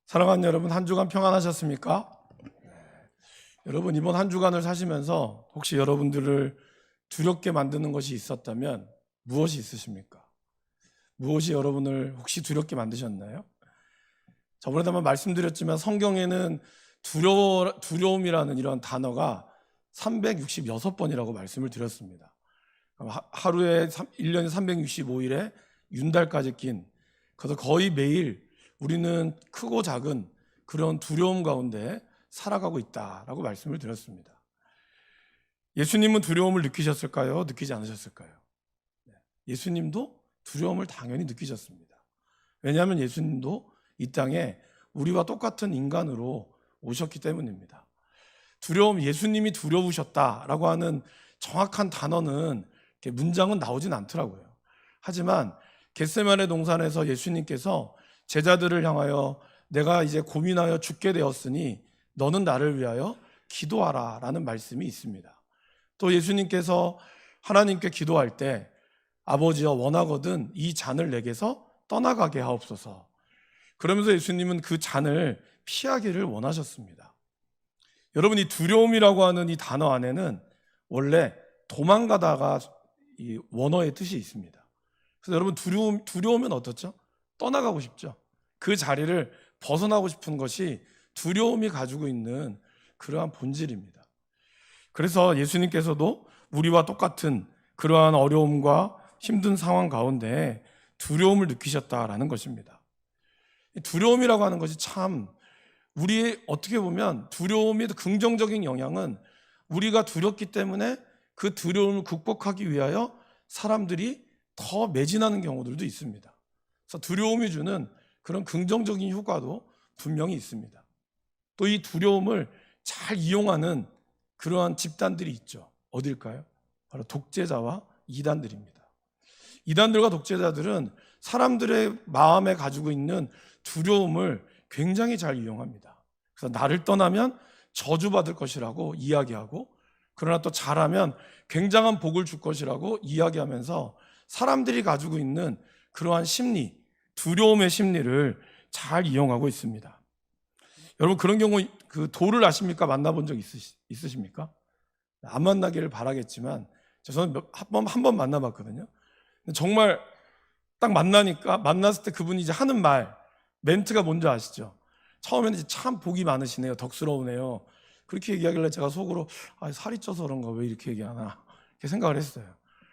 사랑하는 여러분, 한 주간 평안하셨습니까? 여러분, 이번 한 주간을 사시면서 혹시 여러분들을 두렵게 만드는 것이 있었다면 무엇이 있으십니까? 무엇이 여러분을 혹시 두렵게 만드셨나요? 저번에도 한번 말씀드렸지만 성경에는 두려움이라는 이런 단어가 366번이라고 말씀을 드렸습니다. 하루에 1년에 365일에 윤달까지 낀, 그래서 거의 매일 우리는 크고 작은 그런 두려움 가운데 살아가고 있다라고 말씀을 드렸습니다. 예수님은 두려움을 느끼셨을까요? 느끼지 않으셨을까요? 예수님도 두려움을 당연히 느끼셨습니다. 왜냐하면 예수님도 이 땅에 우리와 똑같은 인간으로 오셨기 때문입니다. 예수님이 두려우셨다라고 하는 정확한 단어는, 문장은 나오진 않더라고요. 하지만 겟세마네 동산에서 예수님께서 제자들을 향하여 내가 이제 고민하여 죽게 되었으니 너는 나를 위하여 기도하라 라는 말씀이 있습니다. 또 예수님께서 하나님께 기도할 때 아버지여 원하거든 이 잔을 내게서 떠나가게 하옵소서. 그러면서 예수님은 그 잔을 피하기를 원하셨습니다. 여러분, 이 두려움이라고 하는 이 단어 안에는 원래 도망가다가 이 원어의 뜻이 있습니다. 그래서 여러분, 두려우면 어떻죠? 떠나가고 싶죠. 그 자리를 벗어나고 싶은 것이 두려움이 가지고 있는 그러한 본질입니다. 그래서 예수님께서도 우리와 똑같은 그러한 어려움과 힘든 상황 가운데 두려움을 느끼셨다라는 것입니다. 두려움이라고 하는 것이 참, 우리 어떻게 보면 두려움의 긍정적인 영향은 우리가 두렵기 때문에 그 두려움을 극복하기 위하여 사람들이 더 매진하는 경우들도 있습니다. 그래서 두려움이 주는 그런 긍정적인 효과도 분명히 있습니다. 또 이 두려움을 잘 이용하는 그러한 집단들이 있죠. 어딜까요? 바로 독재자와 이단들입니다. 이단들과 독재자들은 사람들의 마음에 가지고 있는 두려움을 굉장히 잘 이용합니다. 그래서 나를 떠나면 저주받을 것이라고 이야기하고, 그러나 또 잘하면 굉장한 복을 줄 것이라고 이야기하면서 사람들이 가지고 있는 그러한 심리, 두려움의 심리를 잘 이용하고 있습니다. 여러분, 그런 경우 그 도를 아십니까? 만나본 적 있으십니까? 안 만나기를 바라겠지만 저는 한 번 만나봤거든요. 정말 딱 만났을 때 그분이 이제 하는 멘트가 뭔지 아시죠? 처음에는 이제 참 복이 많으시네요, 덕스러우네요, 그렇게 얘기하길래 제가 속으로 살이 쪄서 그런가, 왜 이렇게 얘기하나, 이렇게 생각을 했어요.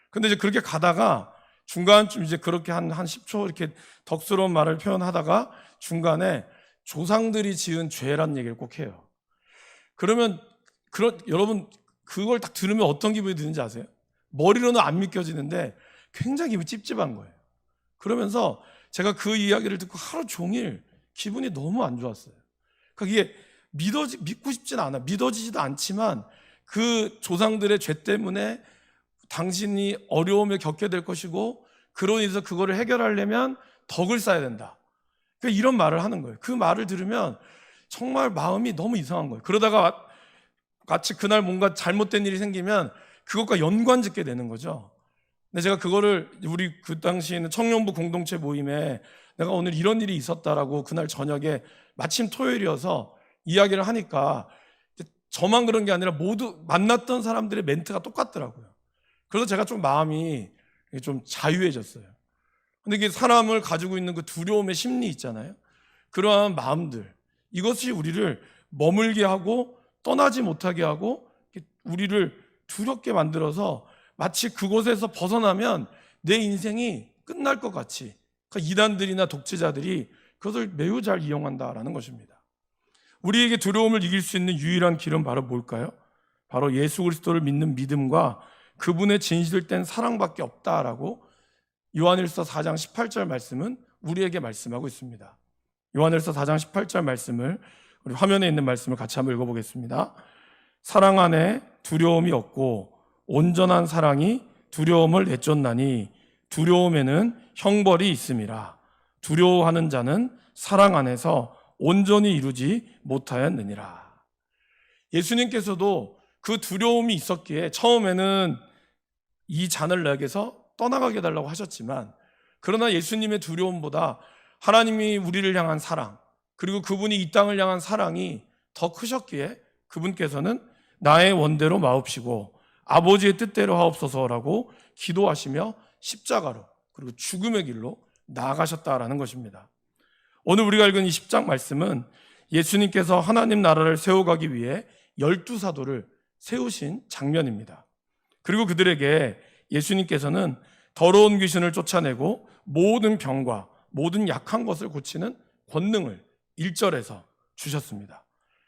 근데 이제 그렇게 가다가 중간쯤 이제 그렇게 한 10초 이렇게 덕스러운 말을 표현하다가 중간에 조상들이 지은 죄란 얘기를 꼭 해요. 그러면 여러분, 그걸 딱 들으면 어떤 기분이 드는지 아세요? 머리로는 안 믿겨지는데 굉장히 기분이 찝찝한 거예요. 그러면서 제가 그 이야기를 듣고 하루 종일 기분이 너무 안 좋았어요. 그러니까 이게 믿고 싶진 않아, 믿어지지도 않지만 그 조상들의 죄 때문에 당신이 어려움을 겪게 될 것이고, 그로 인해서 그거를 해결하려면 덕을 쌓아야 된다, 그러니까 이런 말을 하는 거예요. 그 말을 들으면 정말 마음이 너무 이상한 거예요. 그러다가 마치 그날 뭔가 잘못된 일이 생기면 그것과 연관짓게 되는 거죠. 근데 제가 그거를 우리 그 당시에는 청년부 공동체 모임에 내가 오늘 이런 일이 있었다라고 그날 저녁에 마침 토요일이어서 이야기를 하니까 저만 그런 게 아니라 모두 만났던 사람들의 멘트가 똑같더라고요. 그래서 제가 좀 마음이 좀 자유해졌어요. 근데 이게 사람을 가지고 있는 그 두려움의 심리 있잖아요. 그러한 마음들, 이것이 우리를 머물게 하고 떠나지 못하게 하고 우리를 두렵게 만들어서 마치 그곳에서 벗어나면 내 인생이 끝날 것 같이, 그러니까 이단들이나 독재자들이 그것을 매우 잘 이용한다라는 것입니다. 우리에게 두려움을 이길 수 있는 유일한 길은 바로 뭘까요? 바로 예수 그리스도를 믿는 믿음과 그분의 진실된 사랑밖에 없다라고 요한일서 4장 18절 말씀은 우리에게 말씀하고 있습니다. 요한일서 4장 18절 말씀을, 우리 화면에 있는 말씀을 같이 한번 읽어보겠습니다. 사랑 안에 두려움이 없고 온전한 사랑이 두려움을 내쫓나니 두려움에는 형벌이 있음이라. 두려워하는 자는 사랑 안에서 온전히 이루지 못하였느니라. 예수님께서도 그 두려움이 있었기에 처음에는 이 잔을 내게서 떠나가게 해달라고 하셨지만, 그러나 예수님의 두려움보다 하나님이 우리를 향한 사랑, 그리고 그분이 이 땅을 향한 사랑이 더 크셨기에 그분께서는 나의 원대로 마옵시고 아버지의 뜻대로 하옵소서라고 기도하시며 십자가로 그리고 죽음의 길로 나아가셨다라는 것입니다. 오늘 우리가 읽은 이 10장 말씀은 예수님께서 하나님 나라를 세워가기 위해 12사도를 세우신 장면입니다. 그리고 그들에게 예수님께서는 더러운 귀신을 쫓아내고 모든 병과 모든 약한 것을 고치는 권능을 1절에서 주셨습니다.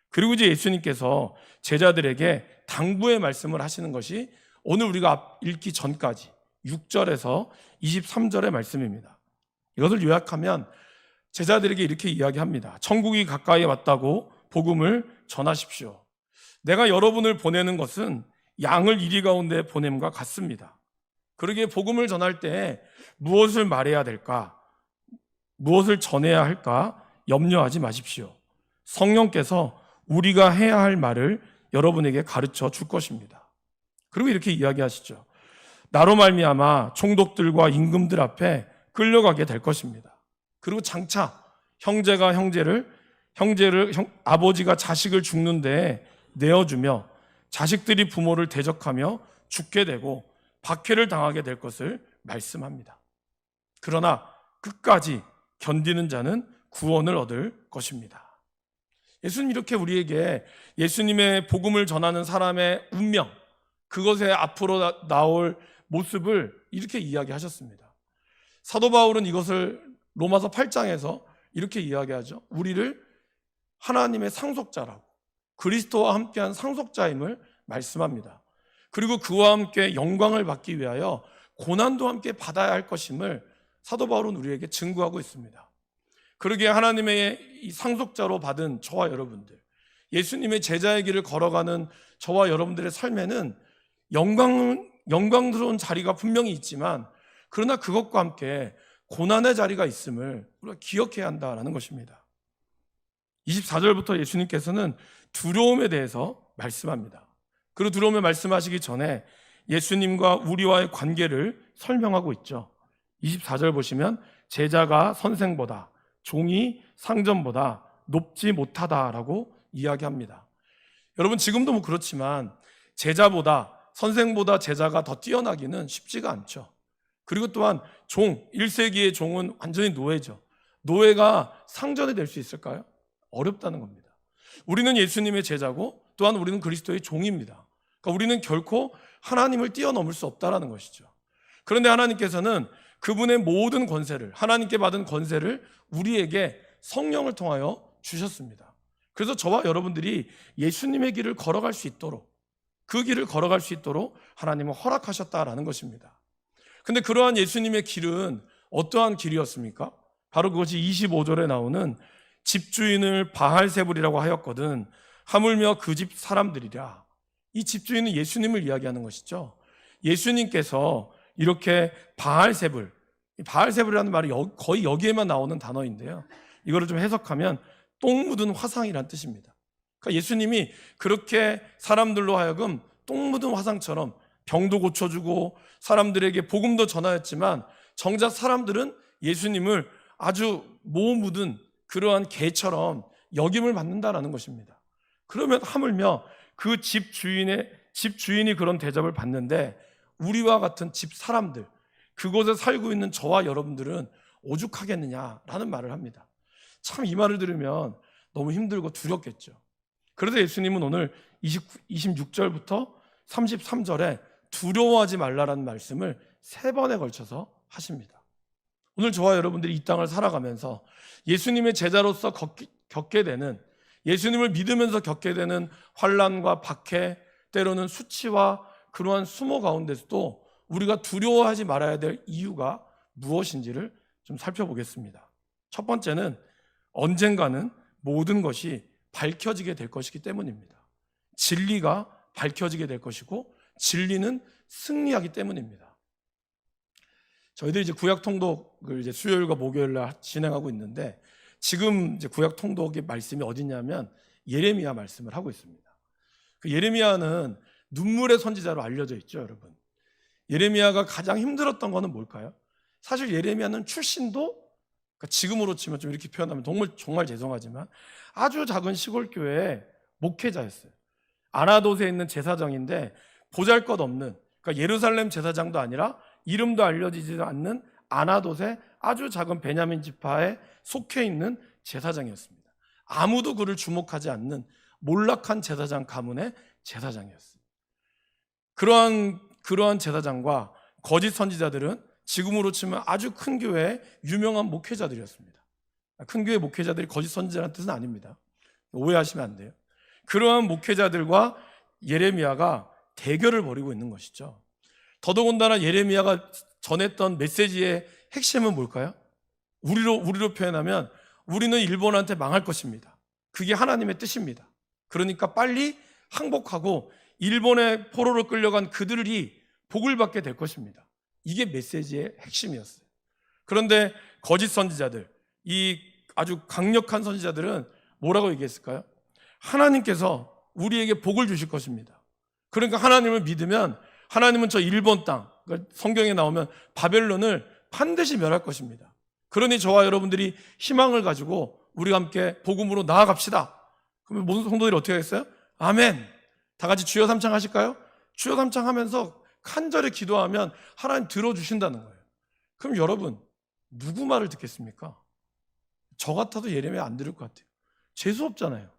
그리고 이제 예수님께서 제자들에게 당부의 말씀을 하시는 것이 오늘 우리가 읽기 전까지 6절에서 23절의 말씀입니다. 이것을 요약하면 제자들에게 이렇게 이야기합니다. 천국이 가까이 왔다고 복음을 전하십시오. 내가 여러분을 보내는 것은 양을 이리 가운데 보냄과 같습니다. 그러기에 복음을 전할 때 무엇을 말해야 될까? 무엇을 전해야 할까? 염려하지 마십시오. 성령께서 우리가 해야 할 말을 여러분에게 가르쳐 줄 것입니다. 그리고 이렇게 이야기하시죠. 나로 말미암아 총독들과 임금들 앞에 끌려가게 될 것입니다. 그리고 장차 형제가 아버지가 자식을 죽는데 내어주며 자식들이 부모를 대적하며 죽게 되고 박해를 당하게 될 것을 말씀합니다. 그러나 끝까지 견디는 자는 구원을 얻을 것입니다. 예수님 이렇게 우리에게 예수님의 복음을 전하는 사람의 운명, 그것의 앞으로 나올 모습을 이렇게 이야기하셨습니다. 사도 바울은 이것을 로마서 8장에서 이렇게 이야기하죠. 우리를 하나님의 상속자라고, 그리스도와 함께한 상속자임을 말씀합니다. 그리고 그와 함께 영광을 받기 위하여 고난도 함께 받아야 할 것임을 사도 바울은 우리에게 증거하고 있습니다. 그러기에 하나님의 이 상속자로 받은 저와 여러분들, 예수님의 제자의 길을 걸어가는 저와 여러분들의 삶에는 영광스러운 자리가 분명히 있지만, 그러나 그것과 함께 고난의 자리가 있음을 우리가 기억해야 한다는 것입니다. 24절부터 예수님께서는 두려움에 대해서 말씀합니다. 그리고 두려움에 말씀하시기 전에 예수님과 우리와의 관계를 설명하고 있죠. 24절 보시면 제자가 선생보다, 종이 상전보다 높지 못하다라고 이야기합니다. 여러분 지금도 그렇지만 제자보다, 선생보다 제자가 더 뛰어나기는 쉽지가 않죠. 그리고 또한 1세기의 종은 완전히 노예죠. 노예가 상전이 될 수 있을까요? 어렵다는 겁니다. 우리는 예수님의 제자고 또한 우리는 그리스도의 종입니다. 그러니까 우리는 결코 하나님을 뛰어넘을 수 없다는 것이죠. 그런데 하나님께서는 그분의 모든 권세를, 하나님께 받은 권세를 우리에게 성령을 통하여 주셨습니다. 그래서 저와 여러분들이 예수님의 길을 걸어갈 수 있도록, 그 길을 걸어갈 수 있도록 하나님은 허락하셨다라는 것입니다. 근데 그러한 예수님의 길은 어떠한 길이었습니까? 바로 그것이 25절에 나오는 집주인을 바알세불이라고 하였거든 하물며 그 집 사람들이랴. 이 집주인은 예수님을 이야기하는 것이죠. 예수님께서 이렇게 바알세불이라는 말이 거의 여기에만 나오는 단어인데요, 이거를 좀 해석하면 똥 묻은 화상이란 뜻입니다. 그러니까 예수님이 그렇게 사람들로 하여금 똥 묻은 화상처럼 병도 고쳐주고 사람들에게 복음도 전하였지만, 정작 사람들은 예수님을 아주 모 묻은 그러한 개처럼 여김을 받는다라는 것입니다. 그러면 하물며 그 집주인이 그런 대접을 받는데 우리와 같은 집 사람들, 그곳에 살고 있는 저와 여러분들은 오죽하겠느냐라는 말을 합니다. 참 이 말을 들으면 너무 힘들고 두렵겠죠. 그래서 예수님은 오늘 26절부터 33절에 두려워하지 말라라는 말씀을 3번에 걸쳐서 하십니다. 오늘 저와 여러분들이 이 땅을 살아가면서 예수님의 제자로서 겪게 되는, 예수님을 믿으면서 겪게 되는 환난과 박해, 때로는 수치와 그러한 수모 가운데서도 우리가 두려워하지 말아야 될 이유가 무엇인지를 좀 살펴보겠습니다. 첫 번째는 언젠가는 모든 것이 밝혀지게 될 것이기 때문입니다. 진리가 밝혀지게 될 것이고 진리는 승리하기 때문입니다. 저희들이 이제 구약 통독을 이제 수요일과 목요일날 진행하고 있는데, 지금 이제 구약 통독의 말씀이 어디냐면 예레미야 말씀을 하고 있습니다. 그 예레미야는 눈물의 선지자로 알려져 있죠, 여러분. 예레미야가 가장 힘들었던 거는 뭘까요? 사실 예레미야는 출신도 그러니까 지금으로 치면 좀 이렇게 표현하면 정말 죄송하지만 아주 작은 시골 교회의 목회자였어요. 아나돗에 있는 제사장인데 보잘것없는, 그러니까 예루살렘 제사장도 아니라 이름도 알려지지 않는 아나돗의 아주 작은 베냐민 지파에 속해 있는 제사장이었습니다. 아무도 그를 주목하지 않는 몰락한 제사장 가문의 제사장이었어요. 그러한 제사장과 거짓 선지자들은 지금으로 치면 아주 큰 교회의 유명한 목회자들이었습니다. 큰 교회 목회자들이 거짓 선지자라는 뜻은 아닙니다. 오해하시면 안 돼요. 그러한 목회자들과 예레미야가 대결을 벌이고 있는 것이죠. 더더군다나 예레미야가 전했던 메시지의 핵심은 뭘까요? 우리로 표현하면 우리는 일본한테 망할 것입니다. 그게 하나님의 뜻입니다. 그러니까 빨리 항복하고 일본의 포로로 끌려간 그들이 복을 받게 될 것입니다. 이게 메시지의 핵심이었어요. 그런데 거짓 선지자들, 이 아주 강력한 선지자들은 뭐라고 얘기했을까요? 하나님께서 우리에게 복을 주실 것입니다. 그러니까 하나님을 믿으면 하나님은 저 일본 땅, 그러니까 성경에 나오면 바벨론을 반드시 멸할 것입니다. 그러니 저와 여러분들이 희망을 가지고 우리가 함께 복음으로 나아갑시다. 그러면 모든 성도들이 어떻게 하겠어요? 아멘. 다 같이 주여 삼창 하실까요? 주여 삼창 하면서 간절히 기도하면 하나님 들어주신다는 거예요. 그럼 여러분, 누구 말을 듣겠습니까? 저 같아도 예레미야 안 들을 것 같아요. 재수없잖아요.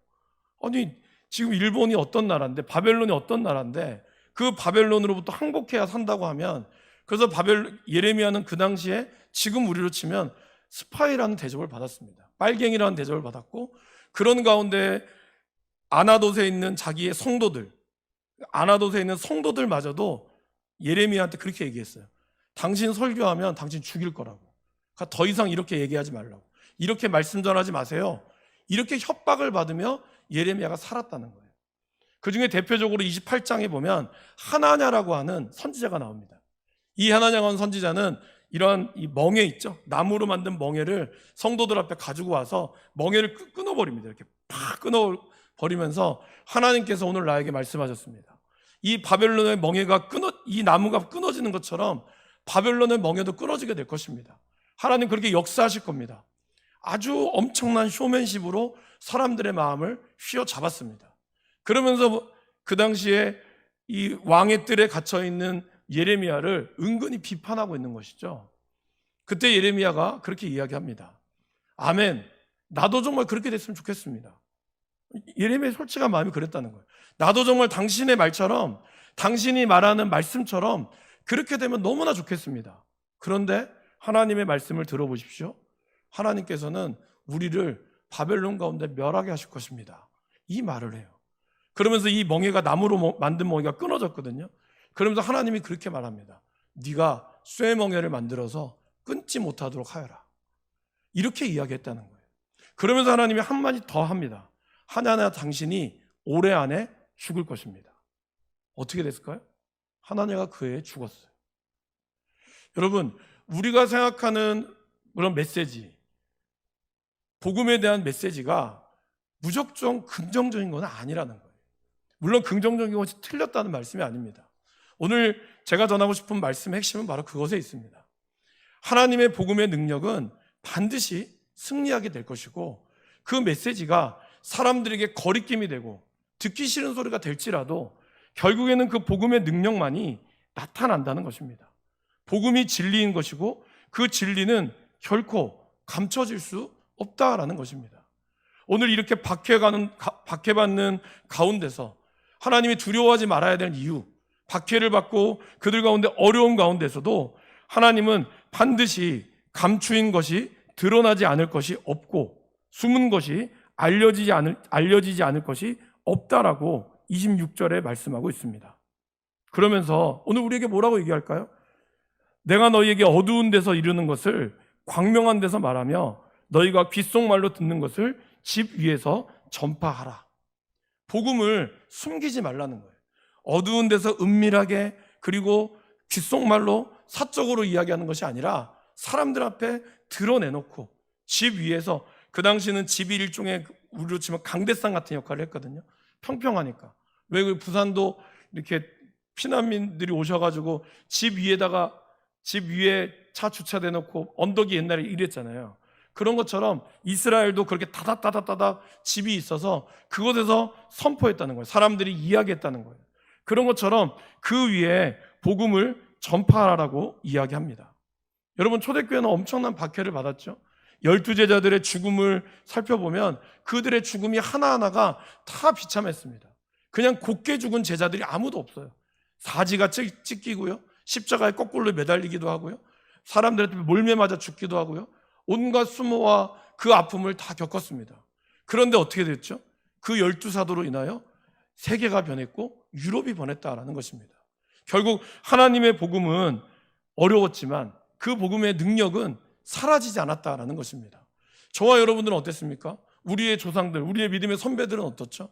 아니, 지금 일본이 어떤 나라인데, 바벨론이 어떤 나라인데, 그 바벨론으로부터 항복해야 산다고 하면, 그래서 예레미야는 그 당시에 지금 우리로 치면 스파이라는 대접을 받았습니다. 빨갱이라는 대접을 받았고, 그런 가운데 아나돗에 있는 자기의 성도들, 아나돗에 있는 성도들마저도 예레미야한테 그렇게 얘기했어요. 당신 설교하면 당신 죽일 거라고. 그러니까 더 이상 이렇게 얘기하지 말라고. 이렇게 말씀 전하지 마세요. 이렇게 협박을 받으며 예레미야가 살았다는 거예요. 그 중에 대표적으로 28장에 보면 하나냐라고 하는 선지자가 나옵니다. 이 하나냐라고 하는 선지자는 이런 이 멍에 있죠. 나무로 만든 멍에를 성도들 앞에 가지고 와서 멍에를 끊어버립니다. 이렇게 팍 끊어버리면서 하나님께서 오늘 나에게 말씀하셨습니다. 이 바벨론의 멍에가 이 나무가 끊어지는 것처럼 바벨론의 멍에도 끊어지게 될 것입니다. 하나님 그렇게 역사하실 겁니다. 아주 엄청난 쇼맨십으로 사람들의 마음을 휘어잡았습니다. 그러면서 그 당시에 이 왕의 뜰에 갇혀있는 예레미야를 은근히 비판하고 있는 것이죠. 그때 예레미야가 그렇게 이야기합니다. 아멘. 나도 정말 그렇게 됐으면 좋겠습니다. 예레미야의 솔직한 마음이 그랬다는 거예요. 나도 정말 당신의 말처럼, 당신이 말하는 말씀처럼 그렇게 되면 너무나 좋겠습니다. 그런데 하나님의 말씀을 들어보십시오. 하나님께서는 우리를 바벨론 가운데 멸하게 하실 것입니다. 이 말을 해요. 그러면서 이 멍에가 나무로 만든 멍에가 끊어졌거든요. 그러면서 하나님이 그렇게 말합니다. 네가 쇠멍에를 만들어서 끊지 못하도록 하여라. 이렇게 이야기했다는 거예요. 그러면서 하나님이 한마디 더 합니다. 하나냐 당신이 올해 안에 죽을 것입니다. 어떻게 됐을까요? 하나냐가 그 해에 죽었어요. 여러분, 우리가 생각하는 그런 메시지, 복음에 대한 메시지가 무조건 긍정적인 건 아니라는 거예요. 물론 긍정적인 것이 틀렸다는 말씀이 아닙니다. 오늘 제가 전하고 싶은 말씀의 핵심은 바로 그것에 있습니다. 하나님의 복음의 능력은 반드시 승리하게 될 것이고 그 메시지가 사람들에게 거리낌이 되고 듣기 싫은 소리가 될지라도 결국에는 그 복음의 능력만이 나타난다는 것입니다. 복음이 진리인 것이고 그 진리는 결코 감춰질 수 없다라는 것입니다. 오늘 이렇게 박해받는 가운데서 하나님이 두려워하지 말아야 되는 이유, 박해를 받고 그들 가운데 어려움 가운데서도 하나님은 반드시 감추인 것이 드러나지 않을 것이 없고 숨은 것이 알려지지 않을 것이 없다라고 26절에 말씀하고 있습니다. 그러면서 오늘 우리에게 뭐라고 얘기할까요? 내가 너희에게 어두운 데서 이루는 것을 광명한 데서 말하며 너희가 귓속말로 듣는 것을 집 위에서 전파하라. 복음을 숨기지 말라는 거예요. 어두운 데서 은밀하게 그리고 귓속말로 사적으로 이야기하는 것이 아니라 사람들 앞에 드러내놓고 집 위에서, 그 당시는 집이 일종의 우리로 치면 강대상 같은 역할을 했거든요. 평평하니까. 왜 그 부산도 이렇게 피난민들이 오셔가지고 집 위에 차 주차대놓고 언덕이 옛날에 이랬잖아요. 그런 것처럼 이스라엘도 그렇게 따닥따닥따닥 집이 있어서 그곳에서 선포했다는 거예요. 사람들이 이야기했다는 거예요. 그런 것처럼 그 위에 복음을 전파하라고 이야기합니다. 여러분, 초대교회는 엄청난 박해를 받았죠. 12제자들의 죽음을 살펴보면 그들의 죽음이 하나하나가 다 비참했습니다. 그냥 곱게 죽은 제자들이 아무도 없어요. 사지가 찢기고요, 십자가에 거꾸로 매달리기도 하고요, 사람들한테 몰매 맞아 죽기도 하고요, 온갖 수모와 그 아픔을 다 겪었습니다. 그런데 어떻게 됐죠? 그 12사도로 인하여 세계가 변했고 유럽이 변했다라는 것입니다. 결국 하나님의 복음은 어려웠지만 그 복음의 능력은 사라지지 않았다라는 것입니다. 저와 여러분들은 어땠습니까? 우리의 조상들, 우리의 믿음의 선배들은 어떻죠?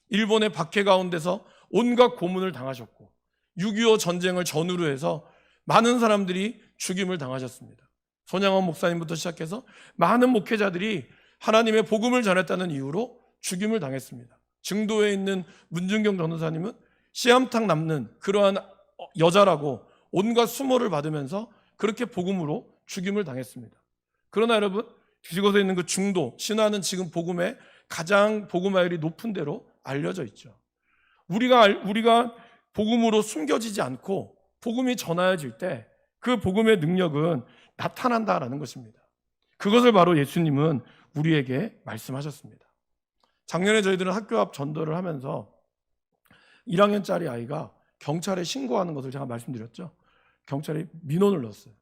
일본의 박해 가운데서 온갖 고문을 당하셨고 6.25 전쟁을 전후로 해서 많은 사람들이 죽임을 당하셨습니다. 손양원 목사님부터 시작해서 많은 목회자들이 하나님의 복음을 전했다는 이유로 죽임을 당했습니다. 증도에 있는 문준경 전도사님은 씨암탉 남는 그러한 여자라고 온갖 수모를 받으면서 그렇게 복음으로 죽임을 당했습니다. 그러나 여러분, 그곳에 있는 그 중도, 신화는 지금 복음의 가장 복음화율이 높은 데로 알려져 있죠. 우리가 복음으로 숨겨지지 않고 복음이 전하여질 때 그 복음의 능력은 나타난다라는 것입니다. 그것을 바로 예수님은 우리에게 말씀하셨습니다. 작년에 저희들은 학교 앞 전도를 하면서 1학년짜리 아이가 경찰에 신고하는 것을 제가 말씀드렸죠. 경찰에 민원을 넣었어요.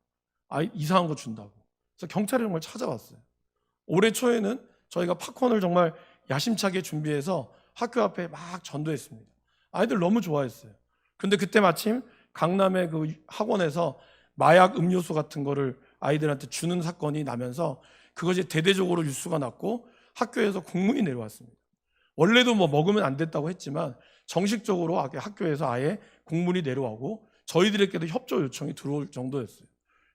아이 이상한 거 준다고. 그래서 경찰이 정말 찾아왔어요. 올해 초에는 저희가 팝콘을 정말 야심차게 준비해서 학교 앞에 막 전도했습니다. 아이들 너무 좋아했어요. 근데 그때 마침 강남의 그 학원에서 마약 음료수 같은 거를 아이들한테 주는 사건이 나면서 그것이 대대적으로 뉴스가 났고 학교에서 공문이 내려왔습니다. 원래도 뭐 먹으면 안 됐다고 했지만 정식적으로 학교에서 아예 공문이 내려오고 저희들에게도 협조 요청이 들어올 정도였어요.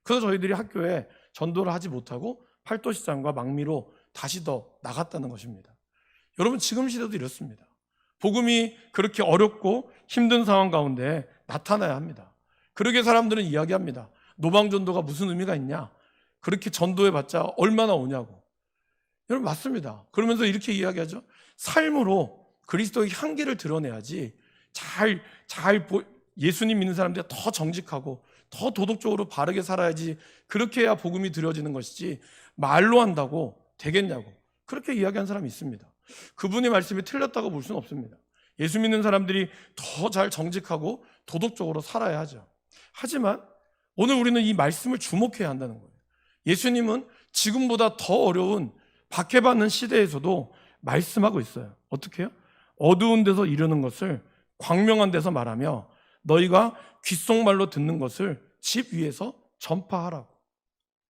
그래서 저희들이 학교에 전도를 하지 못하고 팔도시장과 망미로 다시 더 나갔다는 것입니다. 여러분, 지금 시대도 이렇습니다. 복음이 그렇게 어렵고 힘든 상황 가운데 나타나야 합니다. 그러게 사람들은 이야기합니다. 노방전도가 무슨 의미가 있냐? 그렇게 전도해봤자 얼마나 오냐고. 여러분, 맞습니다. 그러면서 이렇게 이야기하죠. 삶으로 그리스도의 향기를 드러내야지 예수님 믿는 사람들이 더 정직하고 더 도덕적으로 바르게 살아야지, 그렇게 해야 복음이 드려지는 것이지 말로 한다고 되겠냐고 그렇게 이야기한 사람이 있습니다. 그분의 말씀이 틀렸다고 볼 수는 없습니다. 예수 믿는 사람들이 더 잘 정직하고 도덕적으로 살아야 하죠. 하지만 오늘 우리는 이 말씀을 주목해야 한다는 거예요. 예수님은 지금보다 더 어려운 박해받는 시대에서도 말씀하고 있어요. 어떻게 해요? 어두운 데서 이르는 것을 광명한 데서 말하며 너희가 귓속말로 듣는 것을 집 위에서 전파하라고.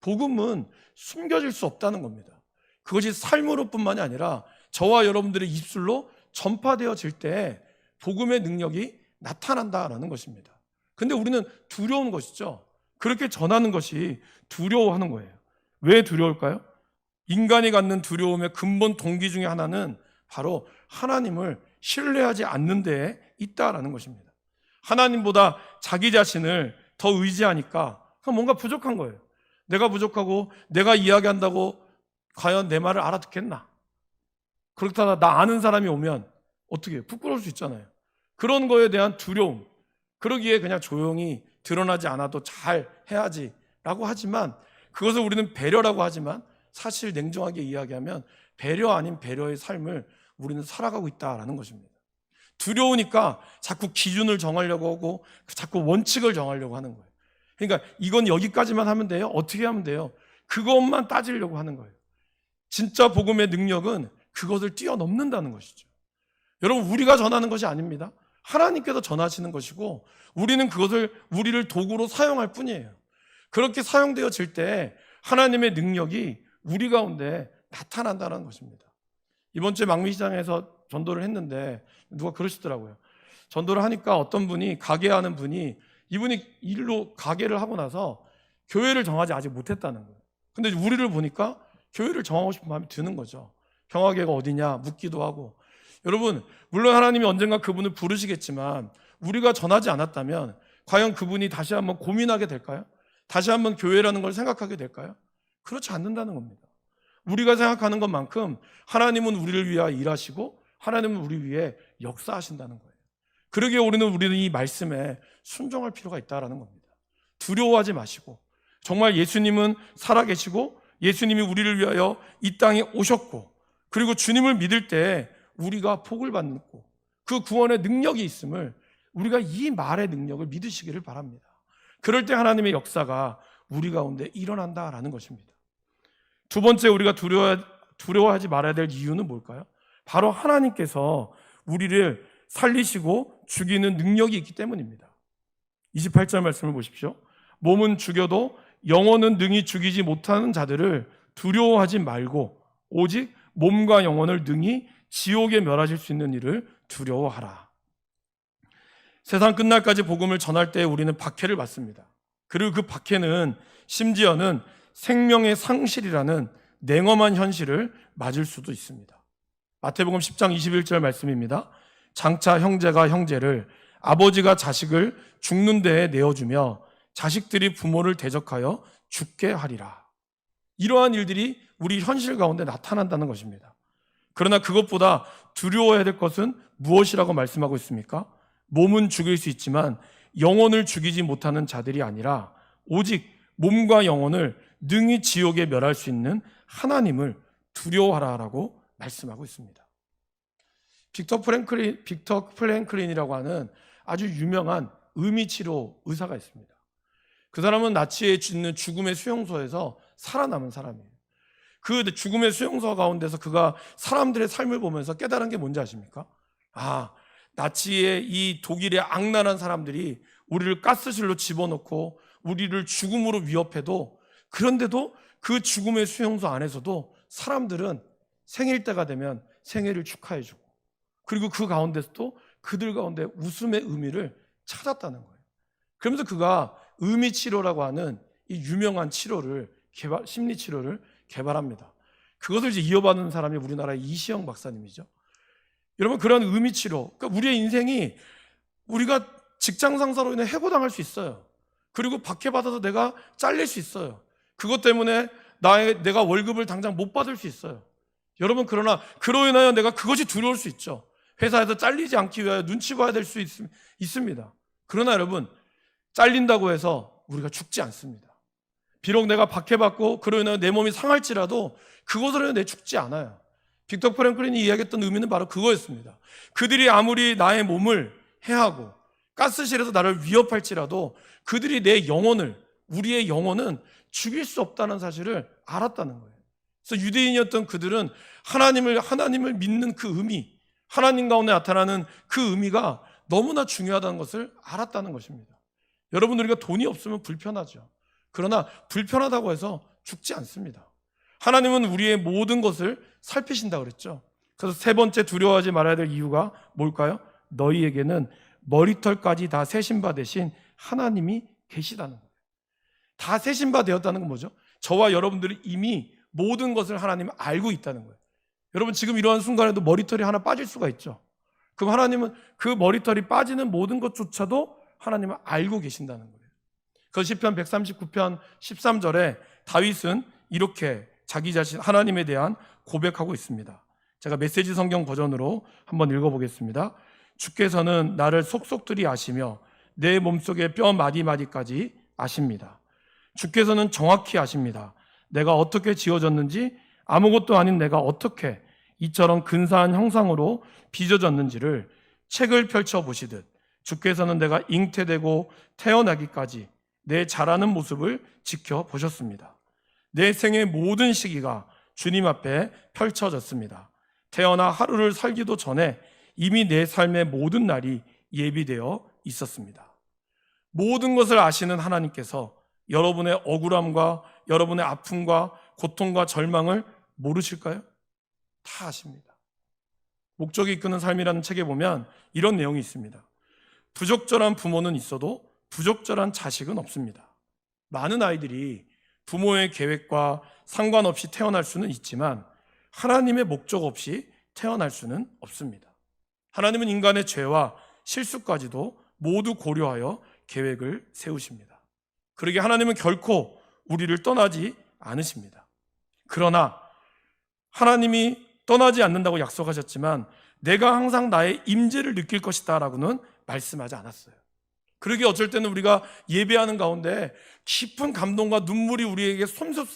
복음은 숨겨질 수 없다는 겁니다. 그것이 삶으로뿐만이 아니라 저와 여러분들의 입술로 전파되어질 때 복음의 능력이 나타난다라는 것입니다. 근데 우리는 두려운 것이죠. 그렇게 전하는 것이 두려워하는 거예요. 왜 두려울까요? 인간이 갖는 두려움의 근본 동기 중에 하나는 바로 하나님을 신뢰하지 않는 데에 있다라는 것입니다. 하나님보다 자기 자신을 더 의지하니까 뭔가 부족한 거예요. 내가 부족하고 내가 이야기한다고 과연 내 말을 알아듣겠나? 그렇다가 나 아는 사람이 오면 어떻게 해요? 부끄러울 수 있잖아요. 그런 거에 대한 두려움. 그러기에 그냥 조용히 드러나지 않아도 잘 해야지 라고 하지만, 그것을 우리는 배려라고 하지만 사실 냉정하게 이야기하면 배려 아닌 배려의 삶을 우리는 살아가고 있다라는 것입니다. 두려우니까 자꾸 기준을 정하려고 하고 자꾸 원칙을 정하려고 하는 거예요. 그러니까 이건 여기까지만 하면 돼요? 어떻게 하면 돼요? 그것만 따지려고 하는 거예요. 진짜 복음의 능력은 그것을 뛰어넘는다는 것이죠. 여러분, 우리가 전하는 것이 아닙니다. 하나님께서 전하시는 것이고 우리는 그것을 우리를 도구로 사용할 뿐이에요. 그렇게 사용되어질 때 하나님의 능력이 우리 가운데 나타난다는 것입니다. 이번 주에 망미시장에서 전도를 했는데 누가 그러시더라고요. 전도를 하니까 어떤 분이, 가게하는 분이, 이분이 일로 가게를 하고 나서 교회를 정하지 아직 못했다는 거예요. 근데 우리를 보니까 교회를 정하고 싶은 마음이 드는 거죠. 평화계가 어디냐 묻기도 하고. 여러분, 물론 하나님이 언젠가 그분을 부르시겠지만 우리가 전하지 않았다면 과연 그분이 다시 한번 고민하게 될까요? 다시 한번 교회라는 걸 생각하게 될까요? 그렇지 않는다는 겁니다. 우리가 생각하는 것만큼 하나님은 우리를 위하여 일하시고 하나님은 우리 위해 역사하신다는 거예요. 그러기에 우리는 이 말씀에 순종할 필요가 있다는 겁니다. 두려워하지 마시고, 정말 예수님은 살아계시고 예수님이 우리를 위하여 이 땅에 오셨고, 그리고 주님을 믿을 때 우리가 복을 받고 그 구원의 능력이 있음을, 우리가 이 말의 능력을 믿으시기를 바랍니다. 그럴 때 하나님의 역사가 우리 가운데 일어난다라는 것입니다. 두 번째, 우리가 두려워하지 말아야 될 이유는 뭘까요? 바로 하나님께서 우리를 살리시고 죽이는 능력이 있기 때문입니다. 28절 말씀을 보십시오. 몸은 죽여도 영혼은 능히 죽이지 못하는 자들을 두려워하지 말고 오직 몸과 영혼을 능히 지옥에 멸하실 수 있는 일을 두려워하라. 세상 끝날까지 복음을 전할 때 우리는 박해를 받습니다. 그리고 그 박해는 심지어는 생명의 상실이라는 냉엄한 현실을 맞을 수도 있습니다. 마태복음 10장 21절 말씀입니다. 장차 형제가 형제를, 아버지가 자식을 죽는 데에 내어주며 자식들이 부모를 대적하여 죽게 하리라. 이러한 일들이 우리 현실 가운데 나타난다는 것입니다. 그러나 그것보다 두려워해야 될 것은 무엇이라고 말씀하고 있습니까? 몸은 죽일 수 있지만 영혼을 죽이지 못하는 자들이 아니라 오직 몸과 영혼을 능히 지옥에 멸할 수 있는 하나님을 두려워하라라고 말씀하고 있습니다. 빅터 프랭클린이라고 하는 아주 유명한 의미치료 의사가 있습니다. 그 사람은 나치에 있는 죽음의 수용소에서 살아남은 사람이에요. 그 죽음의 수용소 가운데서 그가 사람들의 삶을 보면서 깨달은 게 뭔지 아십니까? 나치의 이 독일의 악랄한 사람들이 우리를 가스실로 집어넣고 우리를 죽음으로 위협해도, 그런데도 그 죽음의 수용소 안에서도 사람들은 생일 때가 되면 생일을 축하해주고, 그리고 그 가운데서도 그들 가운데 웃음의 의미를 찾았다는 거예요. 그러면서 그가 의미치료라고 하는 이 유명한 심리치료를 개발합니다. 그것을 이제 이어받는 사람이 우리나라의 이시영 박사님이죠. 여러분, 그런 의미치료, 그러니까 우리의 인생이, 우리가 직장 상사로 인해 해고당할 수 있어요. 그리고 박해받아서 내가 잘릴 수 있어요. 그것 때문에 내가 월급을 당장 못 받을 수 있어요. 여러분, 그러나 그로 인하여 내가 그것이 두려울 수 있죠. 회사에서 잘리지 않기 위하여 눈치 봐야 될 수 있습니다. 그러나 여러분, 잘린다고 해서 우리가 죽지 않습니다. 비록 내가 박해받고 그로 인하여 내 몸이 상할지라도 그것으로 인해 내 죽지 않아요. 빅터 프랭클린이 이야기했던 의미는 바로 그거였습니다. 그들이 아무리 나의 몸을 해하고 가스실에서 나를 위협할지라도 그들이 내 영혼을, 우리의 영혼은 죽일 수 없다는 사실을 알았다는 거예요. 그래서 유대인이었던 그들은 하나님을 믿는 그 의미, 하나님 가운데 나타나는 그 의미가 너무나 중요하다는 것을 알았다는 것입니다. 여러분, 우리가 돈이 없으면 불편하죠. 그러나 불편하다고 해서 죽지 않습니다. 하나님은 우리의 모든 것을 살피신다고 그랬죠. 그래서 세 번째 두려워하지 말아야 될 이유가 뭘까요? 너희에게는 머리털까지 다 세신 바 되신 하나님이 계시다는 거예요. 다 세신 바 되었다는 건 뭐죠? 저와 여러분들이 이미 모든 것을 하나님은 알고 있다는 거예요. 여러분, 지금 이러한 순간에도 머리털이 하나 빠질 수가 있죠. 그럼 하나님은 그 머리털이 빠지는 모든 것조차도 하나님은 알고 계신다는 거예요. 그 시편 139편 13절에 다윗은 이렇게 자기 자신, 하나님에 대한 고백하고 있습니다. 제가 메시지 성경 버전으로 한번 읽어보겠습니다. 주께서는 나를 속속들이 아시며 내 몸속의 뼈 마디마디까지 아십니다. 주께서는 정확히 아십니다. 내가 어떻게 지어졌는지, 아무것도 아닌 내가 어떻게 이처럼 근사한 형상으로 빚어졌는지를 책을 펼쳐보시듯 주께서는 내가 잉태되고 태어나기까지 내 자라는 모습을 지켜보셨습니다. 내 생의 모든 시기가 주님 앞에 펼쳐졌습니다. 태어나 하루를 살기도 전에 이미 내 삶의 모든 날이 예비되어 있었습니다. 모든 것을 아시는 하나님께서 여러분의 억울함과 여러분의 아픔과 고통과 절망을 모르실까요? 다 아십니다. 목적이 이끄는 삶이라는 책에 보면 이런 내용이 있습니다. 부적절한 부모는 있어도 부적절한 자식은 없습니다. 많은 아이들이 부모의 계획과 상관없이 태어날 수는 있지만 하나님의 목적 없이 태어날 수는 없습니다. 하나님은 인간의 죄와 실수까지도 모두 고려하여 계획을 세우십니다. 그러기에 하나님은 결코 우리를 떠나지 않으십니다. 그러나 하나님이 떠나지 않는다고 약속하셨지만 내가 항상 나의 임재를 느낄 것이다 라고는 말씀하지 않았어요. 그러게 어쩔 때는 우리가 예배하는 가운데 깊은 감동과 눈물이 우리에게 솟을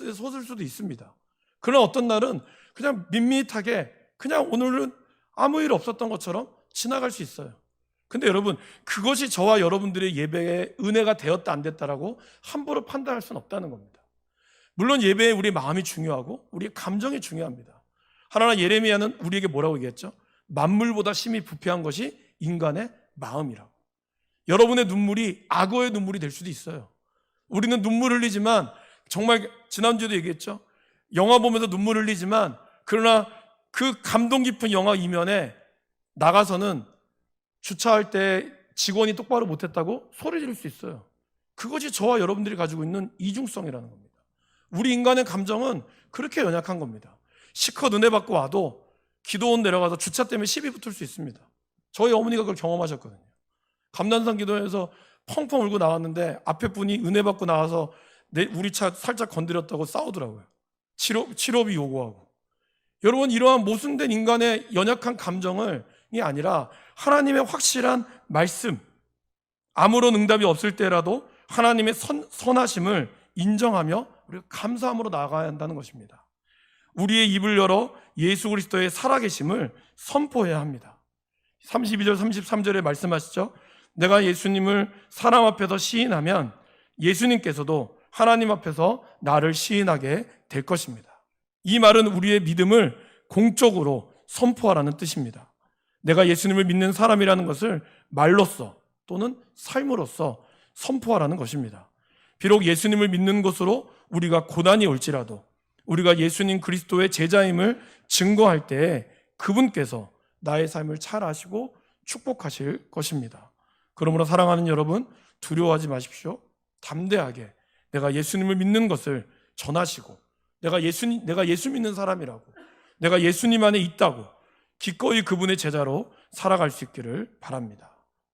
수도 있습니다. 그러나 어떤 날은 그냥 밋밋하게 그냥 오늘은 아무 일 없었던 것처럼 지나갈 수 있어요. 근데 여러분, 그것이 저와 여러분들의 예배에 은혜가 되었다 안 됐다라고 함부로 판단할 수는 없다는 겁니다. 물론 예배에 우리 마음이 중요하고 우리의 감정이 중요합니다. 하나님 예레미야는 우리에게 뭐라고 얘기했죠? 만물보다 심히 부패한 것이 인간의 마음이라고. 여러분의 눈물이 악어의 눈물이 될 수도 있어요. 우리는 눈물 흘리지만, 정말 지난주에도 얘기했죠. 영화 보면서 눈물 흘리지만, 그러나 그 감동 깊은 영화 이면에 나가서는 주차할 때 직원이 똑바로 못했다고 소리 지를 수 있어요. 그것이 저와 여러분들이 가지고 있는 이중성이라는 겁니다. 우리 인간의 감정은 그렇게 연약한 겁니다. 실컷 은혜 받고 와도 기도원 내려가서 주차 때문에 시비 붙을 수 있습니다. 저희 어머니가 그걸 경험하셨거든요. 감난산 기도회에서 펑펑 울고 나왔는데 앞에 분이 은혜 받고 나와서 우리 차 살짝 건드렸다고 싸우더라고요. 치료비 요구하고. 여러분, 이러한 모순된 인간의 연약한 감정이 아니라 하나님의 확실한 말씀, 아무런 응답이 없을 때라도 하나님의 선하심을 인정하며 우리가 감사함으로 나아가야 한다는 것입니다. 우리의 입을 열어 예수 그리스도의 살아계심을 선포해야 합니다. 32절 33절에 말씀하시죠. 내가 예수님을 사람 앞에서 시인하면 예수님께서도 하나님 앞에서 나를 시인하게 될 것입니다. 이 말은 우리의 믿음을 공적으로 선포하라는 뜻입니다. 내가 예수님을 믿는 사람이라는 것을 말로써 또는 삶으로써 선포하라는 것입니다. 비록 예수님을 믿는 것으로 우리가 고난이 올지라도 우리가 예수님 그리스도의 제자임을 증거할 때에 그분께서 나의 삶을 잘 아시고 축복하실 것입니다. 그러므로 사랑하는 여러분, 두려워하지 마십시오. 담대하게 내가 예수님을 믿는 것을 전하시고 내가 예수 믿는 사람이라고, 내가 예수님 안에 있다고 기꺼이 그분의 제자로 살아갈 수 있기를 바랍니다.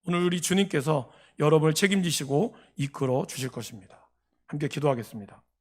오늘 우리 주님께서 여러분을 책임지시고 이끌어 주실 것입니다. 함께 기도하겠습니다.